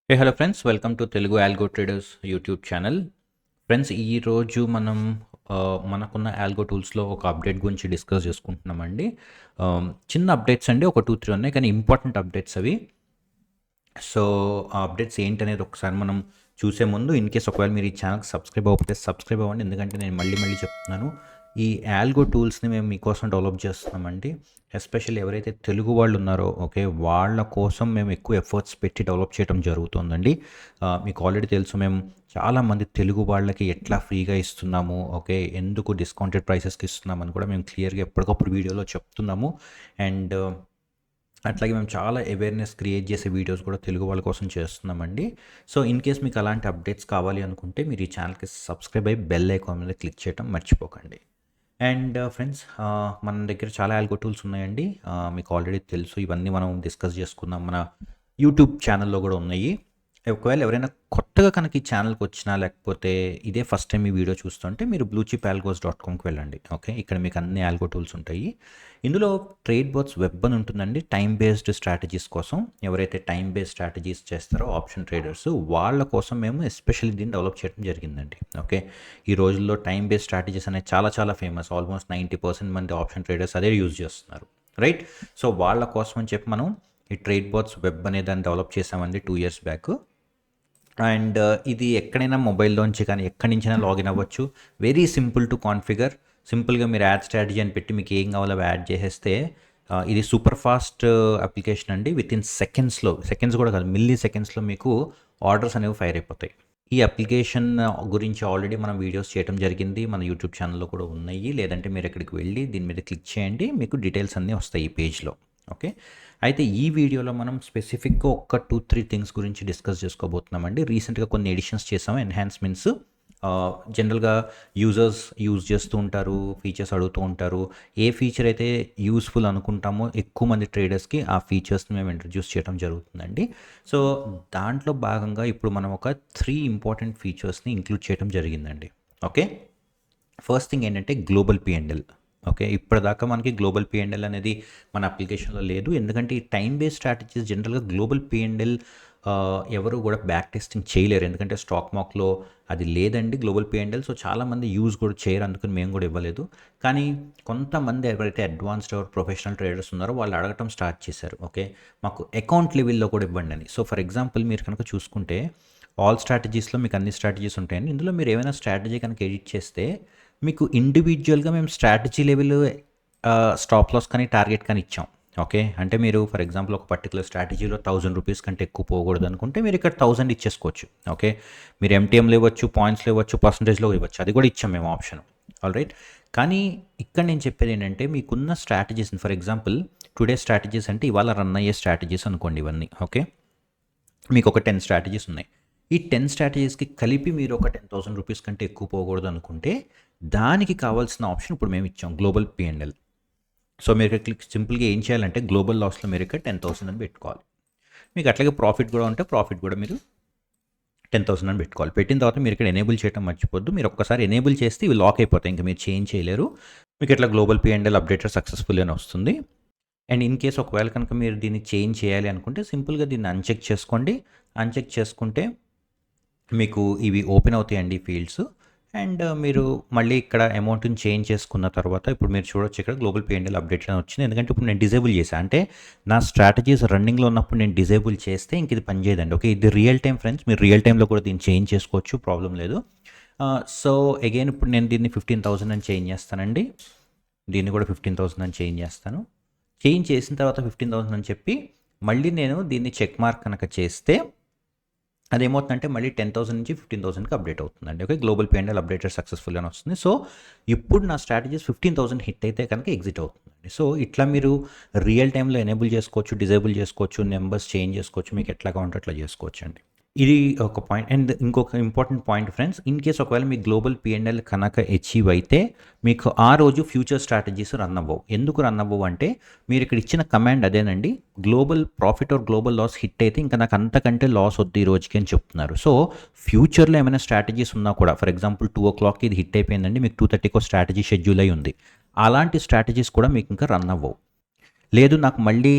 Hello friends, welcome to Telugu algo traders YouTube channel. Friends, ఈరోజు మనం మనకున్న ఆల్గో టూల్స్లో ఒక అప్డేట్ గురించి డిస్కస్ చేసుకుంటున్నామండి. చిన్న అప్డేట్స్ అండి, ఒక 2-3 ఉన్నాయి, కానీ ఇంపార్టెంట్ అప్డేట్స్ అవి. సో ఆ అప్డేట్స్ ఏంటనేది ఒకసారి మనం చూసే ముందు, ఇన్ కేస్ ఒకవేళ మీరు ఈ ఛానల్కి సబ్స్క్రైబ్ అవ్వకపోతే సబ్స్క్రైబ్ అవ్వండి. ఎందుకంటే నేను మళ్ళీ చెప్తున్నాను, ఈ ఆల్గో టూల్స్ని మేము మీకోసం డెవలప్ చేస్తున్నామండి. ఎస్పెషల్లీ ఎవరైతే తెలుగు వాళ్ళు ఉన్నారో ఓకే, వాళ్ళ కోసం మేము ఎక్కువ ఎఫర్ట్స్ పెట్టి డెవలప్ చేయడం జరుగుతుందండి. మీకు ఆల్రెడీ తెలుసు, మేము చాలామంది తెలుగు వాళ్ళకి ఎట్లా ఫ్రీగా ఇస్తున్నాము, ఓకే, ఎందుకు డిస్కౌంటెడ్ ప్రైసెస్కి ఇస్తున్నామని కూడా మేము క్లియర్గా ఎప్పటికప్పుడు వీడియోలో చెప్తున్నాము. అండ్ అట్లాగే మేము చాలా అవేర్నెస్ క్రియేట్ చేసే వీడియోస్ కూడా తెలుగు వాళ్ళ కోసం చేస్తున్నామండి. సో ఇన్ కేస్ మీకు అలాంటి అప్డేట్స్ కావాలి అనుకుంటే మీరు ఈ ఛానల్కి సబ్స్క్రైబ్ అయ్యి బెల్ ఐకాన్ మీద క్లిక్ చేయడం మర్చిపోకండి. అండ్ ఫ్రెండ్స్, మన దగ్గర చాలా ఆల్గో టూల్స్ ఉన్నాయండి. మీకు ఆల్రెడీ తెలుసు, ఇవన్నీ మనం డిస్కస్ చేసుకుందాం, మన యూట్యూబ్ ఛానల్లో కూడా ఉన్నాయి. ఒకవేళ ఎవరైనా కొత్తగా కనుక ఈ ఛానల్కి వచ్చినా, లేకపోతే ఇదే ఫస్ట్ టైం ఈ వీడియో చూస్తుంటే మీరు bluechipalgos.comకి వెళ్ళండి. ఓకే, ఇక్కడ మీకు అన్ని ఆల్గో టూల్స్ ఉంటాయి. ఇందులో ట్రేడ్ బాట్స్ వెబ్ అని ఉంటుందండి, టైం బేస్డ్ స్ట్రాటజీస్ కోసం. ఎవరైతే టైం బేస్డ్ స్ట్రాటజీస్ చేస్తారో ఆప్షన్ ట్రేడర్స్, వాళ్ళ కోసం మేము ఎస్పెషల్లీ దీన్ని డెవలప్ చేయడం జరిగిందండి. ఓకే, ఈ రోజుల్లో టైం బేస్డ్ స్ట్రాటజీస్ అనేవి చాలా ఫేమస్. ఆల్మోస్ట్ 90% మంది ఆప్షన్ ట్రేడర్స్ అదే యూజ్ చేస్తున్నారు, రైట్? సో వాళ్ళ కోసం అని చెప్పి మనం ఈ ట్రేడ్ బాట్స్ వెబ్ అనే దాన్ని డెవలప్ చేసామండి 2 years బ్యాక్. అండ్ ఇది ఎక్కడైనా మొబైల్లోంచి కానీ ఎక్కడి నుంచైనా లాగిన్ అవ్వచ్చు. Very simple to configure. సింపుల్గా మీరు యాడ్ స్ట్రాటజీ అని పెట్టి మీకు ఏం కావాలో యాడ్ చేసేస్తే ఇది సూపర్ ఫాస్ట్ అప్లికేషన్ అండి. విత్ ఇన్ సెకండ్స్ కూడా కాదు, మిల్లీ సెకండ్స్లో మీకు ఆర్డర్స్ అనేవి ఫైర్ అయిపోతాయి. ఈ అప్లికేషన్ గురించి ఆల్రెడీ మనం వీడియోస్ చేయడం జరిగింది, మన యూట్యూబ్ ఛానల్లో కూడా ఉన్నాయి. లేదంటే మీరు ఎక్కడికి వెళ్ళి దీని మీద క్లిక్ చేయండి, మీకు డీటెయిల్స్ అన్నీ వస్తాయి ఈ పేజ్లో. ఓకే, అయితే ఈ వీడియోలో మనం స్పెసిఫిక్గా ఒక 2-3 థింగ్స్ గురించి డిస్కస్ చేసుకోబోతున్నామండి. రీసెంట్గా కొన్ని ఎడిషన్స్ చేసాము, ఎన్హాన్స్మెంట్స్. జనరల్గా యూజర్స్ యూజ్ చేస్తూ ఉంటారు, ఫీచర్స్ అడుగుతూ ఉంటారు. ఏ ఫీచర్ అయితే యూస్ఫుల్ అనుకుంటామో ఎక్కువ మంది ట్రేడర్స్కి, ఆ ఫీచర్స్ని మేము ఇంట్రడ్యూస్ చేయడం జరుగుతుందండి. సో దాంట్లో భాగంగా ఇప్పుడు మనం ఒక 3 ఇంపార్టెంట్ ఫీచర్స్ని ఇంక్లూడ్ చేయడం జరిగిందండి. ఓకే, ఫస్ట్ థింగ్ ఏంటంటే గ్లోబల్ P&L. ఓకే, ఇప్పటిదాకా మనకి గ్లోబల్ P&L అనేది మన అప్లికేషన్లో లేదు. ఎందుకంటే ఈ టైం బేస్డ్ స్ట్రాటజీస్ జనరల్గా గ్లోబల్ P&L ఎవరు కూడా బ్యాక్ టెస్టింగ్ చేయలేరు, ఎందుకంటే స్టాక్ మార్క్లో అది లేదండి గ్లోబల్ P&L. సో చాలామంది యూజ్ కూడా చేయరు, అందుకని మేము కూడా ఇవ్వలేదు. కానీ కొంతమంది ఎవరైతే అడ్వాన్స్డ్ ఆర్ ప్రొఫెషనల్ ట్రేడర్స్ ఉన్నారో వాళ్ళు అడగటం స్టార్ట్ చేశారు, ఓకే, మాకు అకౌంట్ లెవెల్లో కూడా ఇవ్వండి అని. సో ఫర్ ఎగ్జాంపుల్ మీరు కనుక చూసుకుంటే ఆల్ స్ట్రాటజీస్లో మీకు అన్ని స్ట్రాటజీస్ ఉంటాయండి. ఇందులో మీరు ఏమైనా స్ట్రాటజీ కనుక ఎడిట్ చేస్తే మీకు ఇండివిజువల్గా మేము స్ట్రాటజీ లెవెల్ స్టాప్ లాస్ కానీ టార్గెట్ కానీ ఇచ్చాం. ఓకే, అంటే మీరు ఫర్ ఎగ్జాంపుల్ ఒక పర్టికులర్ స్ట్రాటజీలో 1000 రూపీస్ కంటే ఎక్కువ పోకూడదు అనుకుంటే మీరు ఇక్కడ 1000 ఇచ్చేసుకోవచ్చు. ఓకే, మీరు MTMలో ఇవ్వచ్చు, పాయింట్స్లో ఇవ్వచ్చు, పర్సంటేజ్లో ఇవ్వచ్చు, అది కూడా ఇచ్చాం మేము ఆప్షన్. ఆల్ రైట్, కానీ ఇక్కడ నేను చెప్పేది ఏంటంటే మీకున్న స్ట్రాటజీస్ని, ఫర్ ఎగ్జాంపుల్ టుడే స్ట్రాటజీస్ అంటే ఇవాళ రన్ అయ్యే స్ట్రాటజీస్ అనుకోండి ఇవన్నీ. ఓకే, మీకు ఒక 10 స్ట్రాటజీస్ ఉన్నాయి. ఈ 10 స్ట్రాటజీస్కి కలిపి మీరు ఒక 10,000 రూపీస్ కంటే ఎక్కువ పోకూడదు అనుకుంటే దానికి కావాల్సిన ఆప్షన్ ఇప్పుడు మేము ఇచ్చాం, గ్లోబల్ P&L. సో మీరు ఇక్కడ క్లిక్ సింపుల్గా ఏం చేయాలంటే గ్లోబల్ లాస్లో మీరు ఇక్కడ 10,000 అని పెట్టుకోవాలి. మీకు అట్లాగే ప్రాఫిట్ కూడా ఉంటే ప్రాఫిట్ కూడా మీరు 10,000 అని పెట్టుకోవాలి. పెట్టిన తర్వాత మీరు ఇక్కడ ఎనేబుల్ చేయడం మర్చిపోద్దు. మీరు ఒక్కసారి ఎనేబుల్ చేస్తే ఇవి లాక్ అయిపోతాయి, ఇంకా మీరు చేంజ్ చేయలేరు. మీకు ఇట్లా గ్లోబల్ P&L అప్డేటర్ సక్సెస్ఫుల్ అని వస్తుంది. అండ్ ఇన్ కేస్ ఒకవేళ కనుక మీరు దీన్ని చేంజ్ చేయాలి అనుకుంటే సింపుల్గా దీన్ని అన్చెక్ చేసుకోండి. అన్చెక్ చేసుకుంటే మీకు ఇవి ఓపెన్ అవుతాయండి ఫీల్డ్స్. అండ్ మీరు మళ్ళీ ఇక్కడ అమౌంట్ని చేంజ్ చేసుకున్న తర్వాత ఇప్పుడు మీరు చూడొచ్చు, ఇక్కడ గ్లోబల్ P&L అప్డేట్ అని వచ్చింది. ఎందుకంటే ఇప్పుడు నేను డిజేబుల్ చేశాను, అంటే నా స్ట్రాటజీస్ రన్నింగ్లో ఉన్నప్పుడు నేను డిజేబుల్ చేస్తే ఇంక ఇది పనిచేయదండి. ఓకే, ఇది రియల్ టైం ఫ్రెండ్స్, మీరు రియల్ టైంలో కూడా దీన్ని చేంజ్ చేసుకోవచ్చు, ప్రాబ్లం లేదు. సో అగైన్ ఇప్పుడు నేను దీన్ని 15,000 అని చేంజ్ చేస్తానండి. దీన్ని కూడా 15,000 అని చేంజ్ చేస్తాను. చేంజ్ చేసిన తర్వాత 15,000 అని చెప్పి మళ్ళీ నేను దీన్ని చెక్ మార్క్ కనుక చేస్తే అదేమవుతుందంటే మళ్ళీ 10,000 నుంచి 15,000కి అప్డేట్ అవుతుందండి. ఓకే, గ్లోబల్ P&L అప్డేటర్ సక్సెస్ఫుల్ అని వస్తుంది. సో ఇప్పుడు నా స్ట్రాటజీస్ 15,000 హిట్ అయితే కనుక ఎగ్జిట్ అవుతుందండి. సో ఇట్లా మీరు రియల్ టైంలో ఎనేబుల్ చేసుకోవచ్చు, డిజేబుల్ చేసుకోవచ్చు, నెంబర్స్ చేంజ్ చేసుకోవచ్చు, మీకు ఎట్లా కావాలంటే అట్లా చేసుకోవచ్చు అండి. ఇది ఒక పాయింట్. అండ్ ఇంకొక important point friends, in case ఒకవేళ మీ గ్లోబల్ P&L కనుక అచీవ్ అయితే మీకు ఆ రోజు ఫ్యూచర్ స్ట్రాటజీస్ రన్ అవ్వవు. ఎందుకు రన్ అవ్వవు అంటే మీరు ఇక్కడ ఇచ్చిన కమాండ్ అదేనండి, global profit or global loss hit అయితే ఇంకా నాకు అంతకంటే లాస్ వద్దు ఈ రోజుకి అని చెప్తున్నారు. సో ఫ్యూచర్లో ఏమైనా స్ట్రాటజీస్ ఉన్నా కూడా, ఫర్ ఎగ్జాంపుల్ 2 o'clock ఇది హిట్ అయిపోయిందండి, మీకు 2:30కి స్ట్రాటజీ షెడ్యూల్ అయి ఉంది, అలాంటి స్ట్రాటజీస్ కూడా మీకు ఇంకా రన్ అవ్వవు. లేదు నాకు మళ్ళీ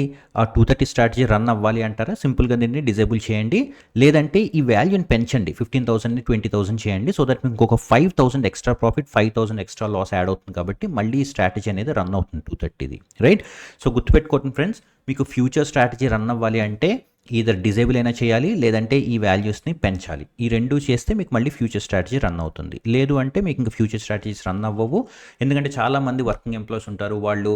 230 స్ట్రాటజీ రన్ అవ్వాలి అంటారా, సింపుల్గా దీన్ని డిజేబుల్ చేయండి. లేదంటే ఈ వాల్యూని పెంచండి, 15,000ని 20,000 చేయండి. సో దట్ మీకు ఇంకొక 5,000 extra profit, 5,000 extra loss add అవుతుంది కాబట్టి మళ్ళీ ఈ స్ట్రాటజీ అనేది రన్ అవుతుంది 230ది, రైట్? సో గుర్తుపెట్టుకోండి ఫ్రెండ్స్, మీకు ఫ్యూచర్ స్ట్రాటజీ రన్ అవ్వాలి అంటే ఈదర్ డిజేబుల్ అయినా చేయాలి, లేదంటే ఈ వాల్యూస్ని పెంచాలి. ఈ రెండు చేస్తే మీకు మళ్ళీ ఫ్యూచర్ స్ట్రాటజీ రన్ అవుతుంది. లేదు అంటే మీకు ఇంకా ఫ్యూచర్ స్ట్రాటజీస్ రన్ అవ్వవు. ఎందుకంటే చాలామంది వర్కింగ్ ఎంప్లాయీస్ ఉంటారు, వాళ్ళు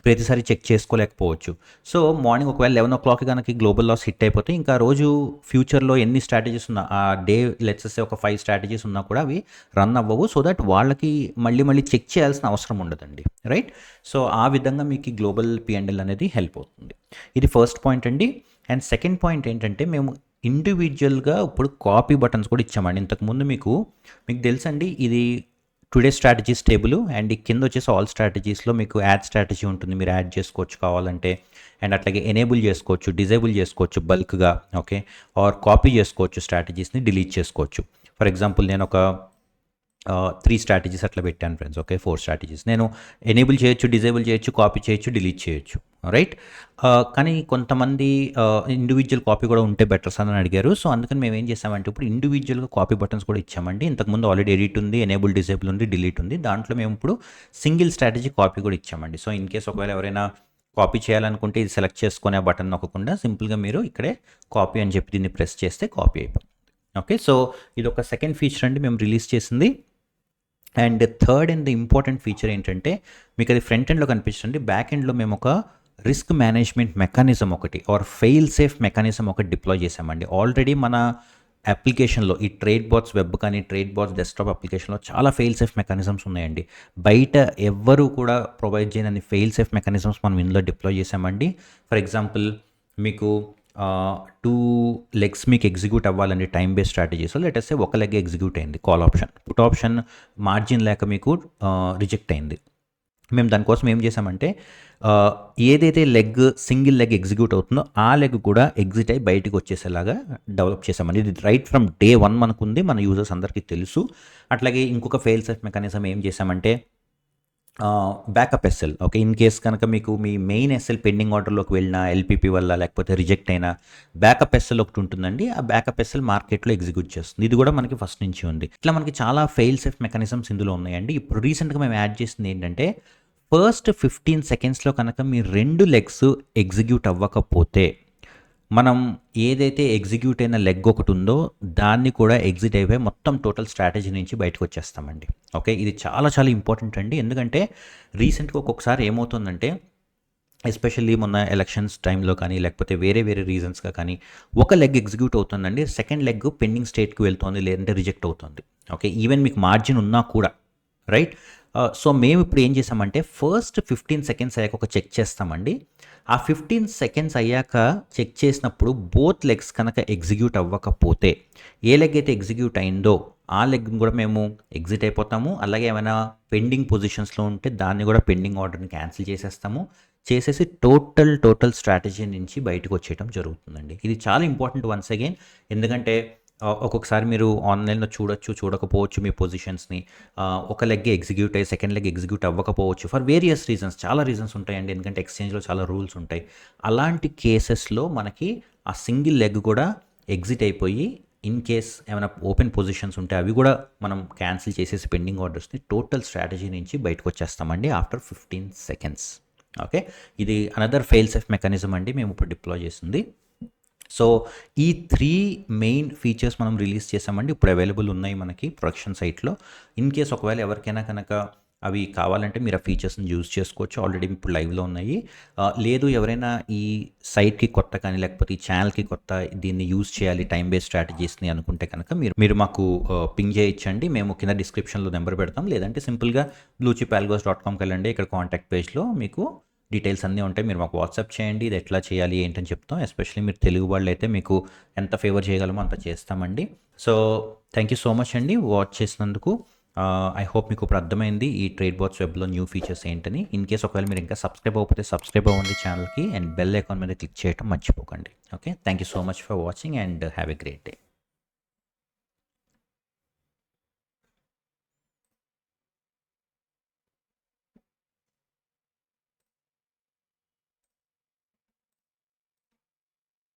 ప్రతిసారి చెక్ చేసుకోలేకపోవచ్చు. సో మార్నింగ్ ఒకవేళ 11 కనుక గ్లోబల్ లాస్ హిట్ అయిపోతే ఇంకా రోజు ఫ్యూచర్లో ఎన్ని స్ట్రాటజీస్ ఉన్నా, ఆ డే లెట్స్ సే ఒక 5 స్ట్రాటజీస్ ఉన్నా కూడా అవి రన్ అవ్వవు. సో దట్ వాళ్ళకి మళ్ళీ చెక్ చేయాల్సిన అవసరం ఉండదండి, రైట్? సో ఆ విధంగా మీకు గ్లోబల్ P&L అనేది హెల్ప్ అవుతుంది. ఇది ఫస్ట్ పాయింట్ అండి. అండ్ సెకండ్ పాయింట్ ఏంటంటే, మేము ఇండివిజువల్గా ఇప్పుడు కాపీ బటన్స్ కూడా ఇచ్చామండి. ఇంతకుముందు మీకు తెలుసండి, ఇది టుడే స్ట్రాటజీస్ టేబుల్, అండ్ ఈ కింద వచ్చేసి ఆల్ స్ట్రాటజీస్లో మీకు యాడ్ స్ట్రాటజీ ఉంటుంది, మీరు యాడ్ చేసుకోవచ్చు కావాలంటే. అండ్ అట్లాగే ఎనేబుల్ చేసుకోవచ్చు, డిజేబుల్ చేసుకోవచ్చు బల్క్గా, ఓకే, ఆర్ కాపీ చేసుకోవచ్చు, స్ట్రాటజీస్ని డిలీట్ చేసుకోవచ్చు. ఫర్ ఎగ్జాంపుల్ నేను ఒక 3 స్ట్రాటజీస్ అట్లా పెట్టాను ఫ్రెండ్స్, ఓకే, 4 స్ట్రాటజీస్ నేను ఎనేబుల్ చేయొచ్చు, డిజేబుల్ చేయొచ్చు, కాపీ చేయొచ్చు, డిలీట్ చేయొచ్చు, రైట్? కానీ కొంతమంది ఇండివిజువల్ కాపీ కూడా ఉంటే బెటర్ అని అడిగారు. సో అందుకని మేము ఏం చేసామంటే ఇప్పుడు ఇండివిజువల్గా కాపీ బటన్స్ కూడా ఇచ్చామండి. ఇంతకుముందు ఆల్రెడీ ఎడిట్ ఉంది, ఎనేబుల్, డిజేబుల్ ఉంది, డిలీట్ ఉంది. దాంట్లో మేము ఇప్పుడు సింగిల్ స్ట్రాటజీ కాపీ కూడా ఇచ్చామండి. సో ఇన్ కేస్ ఒకవేళ ఎవరైనా కాపీ చేయాలనుకుంటే ఇది సెలెక్ట్ చేసుకునే బటన్ నొక్కకుండా సింపుల్గా మీరు ఇక్కడే కాపీ అని చెప్పి దీన్ని ప్రెస్ చేస్తే కాపీ అయిపోతుంది. ఓకే, సో ఇది ఒక సెకండ్ ఫీచర్ అండి మేము రిలీజ్ చేసింది. And third and the important feature ఏంటంటే, మీకు అది ఫ్రంట్ ఎండ్లో కనిపిస్తుంది, బ్యాక్ ఎండ్లో మేము ఒక రిస్క్ మేనేజ్మెంట్ మెకానిజం ఒకటి, ఆర్ ఫెయిల్ సేఫ్ మెకానిజం ఒకటి డిప్లాయ్ చేసామండి. ఆల్రెడీ మన అప్లికేషన్లో ఈ ట్రేడ్ బాట్స్ వెబ్ కానీ ట్రేడ్ బాట్స్ డెస్క్టాప్ అప్లికేషన్లో చాలా ఫెయిల్ సేఫ్ మెకానిజమ్స్ ఉన్నాయండి. బయట ఎవ్వరూ కూడా ప్రొవైడ్ చేయని ఫెయిల్ సేఫ్ మెకానిజమ్స్ మనం ఇందులో డిప్లాయ్ చేసామండి. ఫర్ ఎగ్జాంపుల్ మీకు 2 లెగ్స్ మీకు ఎగ్జిక్యూట్ అవ్వాలండి టైం బేస్డ్ స్ట్రాటజీస్. లెటెస్ట్ ఒక లెగ్ ఎగ్జిక్యూట్ అయింది, call option, put option margin లేక మీకు రిజెక్ట్ అయింది. మేము దానికోసం ఏం చేసామంటే, ఏదైతే సింగిల్ లెగ్ ఎగ్జిక్యూట్ అవుతుందో ఆ లెగ్ కూడా ఎగ్జిట్ అయ్యి బయటకు వచ్చేసేలాగా డెవలప్ చేసామండి. ఇది రైట్ ఫ్రమ్ డే 1 మనకు ఉంది, మన యూజర్స్ అందరికీ తెలుసు. అట్లాగే ఇంకొక ఫెయిల్ సేఫ్ మెకానిజం ఏం చేసామంటే, backup SL, okay, in case కనుక మీకు మీ మెయిన్ ఎస్ఎల్ పెండింగ్ ఆర్డర్లోకి వెళ్ళినా, ఎల్పిపి వల్ల లేకపోతే రిజెక్ట్ అయినా, బ్యాకప్ ఎస్ఎల్ ఒకటి ఉంటుందండి. ఆ బ్యాకప్ ఎస్ఎల్ మార్కెట్లో ఎగ్జిక్యూట్ చేస్తుంది. ఇది కూడా మనకి ఫస్ట్ నుంచి ఉంది. ఇట్లా మనకి చాలా ఫెయిల్ సేఫ్ మెకానిజమ్స్ ఇందులో ఉన్నాయండి. ఇప్పుడు రీసెంట్గా మేము యాడ్ చేసింది ఏంటంటే, ఫస్ట్ 15 సెకండ్స్లో కనుక మీ 2 లెగ్స్ ఎగ్జిక్యూట్ అవ్వకపోతే, మనం ఏదైతే ఎగ్జిక్యూట్ అయిన లెగ్ ఒకటి ఉందో దాన్ని కూడా ఎగ్జిట్ అయిపోయి మొత్తం టోటల్ స్ట్రాటజీ నుంచి బయటకు వచ్చేస్తామండి. ఓకే, ఇది చాలా చాలా ఇంపార్టెంట్ అండి. ఎందుకంటే రీసెంట్గా ఒక్కొక్కసారి ఏమవుతుందంటే, ఎస్పెషల్లీ మొన్న ఎలక్షన్స్ టైంలో కానీ లేకపోతే వేరే రీజన్స్గా కానీ ఒక లెగ్ ఎగ్జిక్యూట్ అవుతుందండి, సెకండ్ లెగ్ పెండింగ్ స్టేట్కి వెళ్తుంది, లేదంటే రిజెక్ట్ అవుతుంది. ఓకే, ఈవెన్ మీకు మార్జిన్ ఉన్నా కూడా, రైట్? సో మేము ఇప్పుడు ఏం చేసామంటే, ఫస్ట్ 15 సెకండ్స్ అయ్యాక ఒక చెక్ చేస్తామండి. ఆ 15 సెకండ్స్ అయ్యాక చెక్ చేసినప్పుడు బోత్ లెగ్స్ కనుక ఎగ్జిక్యూట్ అవ్వకపోతే, ఏ లెగ్ అయితే ఎగ్జిక్యూట్ అయిందో ఆ లెగ్ కూడా మేము ఎగ్జిట్ అయిపోతాము. అలాగే ఏమైనా పెండింగ్ పొజిషన్స్లో ఉంటే దాన్ని కూడా పెండింగ్ ఆర్డర్ని క్యాన్సిల్ చేసేస్తాము. చేసేసి టోటల్ స్ట్రాటజీ నుంచి బయటకు వచ్చేయడం జరుగుతుందండి. ఇది చాలా ఇంపార్టెంట్ వన్స్ అగైన్. ఎందుకంటే ఒక్కొక్కసారి మీరు ఆన్లైన్లో చూడకపోవచ్చు మీ పొజిషన్స్ని. ఒక లెగ్ ఎగ్జిక్యూట్ అయ్యి సెకండ్ లెగ్ ఎగ్జిక్యూట్ అవ్వకపోవచ్చు ఫర్ వేరియస్ రీజన్స్, చాలా రీజన్స్ ఉంటాయండి. ఎందుకంటే ఎక్స్చేంజ్లో చాలా రూల్స్ ఉంటాయి. అలాంటి కేసెస్లో మనకి ఆ సింగిల్ లెగ్ కూడా ఎగ్జిట్ అయిపోయి, ఇన్ కేస్ ఏమైనా ఓపెన్ పొజిషన్స్ ఉంటే అవి కూడా మనం క్యాన్సిల్ చేసేసి పెండింగ్ ఆర్డర్స్ని టోటల్ స్ట్రాటజీ నుంచి బయటకు వచ్చేస్తామండి ఆఫ్టర్ 15 సెకండ్స్. ఓకే, ఇది అనదర్ ఫెయిల్ సేఫ్ మెకానిజం అండి మేము ఇప్పుడు డిప్లాయ్ చేసింది. సో ఈ 3 మెయిన్ ఫీచర్స్ మనం రిలీజ్ చేసామండి. ఇప్పుడు అవైలబుల్ ఉన్నాయి మనకి ప్రొడక్షన్ సైట్లో. ఇన్ కేస్ ఒకవేళ ఎవరికైనా కనుక అవి కావాలంటే మీరు ఆ ఫీచర్స్ని యూజ్ చేసుకోవచ్చు. ఆల్రెడీ ఇప్పుడు లైవ్లో ఉన్నాయి. లేదు ఎవరైనా ఈ సైట్కి కొత్త కానీ లేకపోతే ఈ ఛానల్కి కొత్త, దీన్ని యూజ్ చేయాలి టైం బేస్డ్ స్ట్రాటజీస్ని అనుకుంటే కనుక మీరు మాకు పింగ్ చేయొచ్చండి. మేము కింద డిస్క్రిప్షన్లో నెంబర్ పెడతాం. లేదంటే సింపుల్గా bluechipalgos.comకి వెళ్ళండి. ఇక్కడ కాంటాక్ట్ పేజ్లో మీకు డీటెయిల్స్ అన్నీ ఉంటాయి. మీరు మాకు వాట్సాప్ చేయండి, ఇది ఎట్లా చేయాలి ఏంటని చెప్తాం. ఎస్పెషల్లీ మీరు తెలుగు వాళ్ళు అయితే మీకు ఎంత ఫేవర్ చేయగలమో అంత చేస్తామండి. So thank you so much అండి వాచ్ చేసినందుకు. ఐ హోప్ మీకు ఇప్పుడు అర్థమైంది ఈ ట్రేడ్ బాట్స్ వెబ్లో న్యూ ఫీచర్స్ ఏంటని. ఇన్ కేస్ ఒకవేళ మీరు ఇంకా సబ్స్క్రైబ్ అవ్వకపోతే సబ్స్క్రైబ్ అవ్వండి ఛానల్కి, అండ్ బెల్ ఐకాన్ మీద క్లిక్ చేయడం మర్చిపోకండి. Okay, thank you so much for watching and have a great day.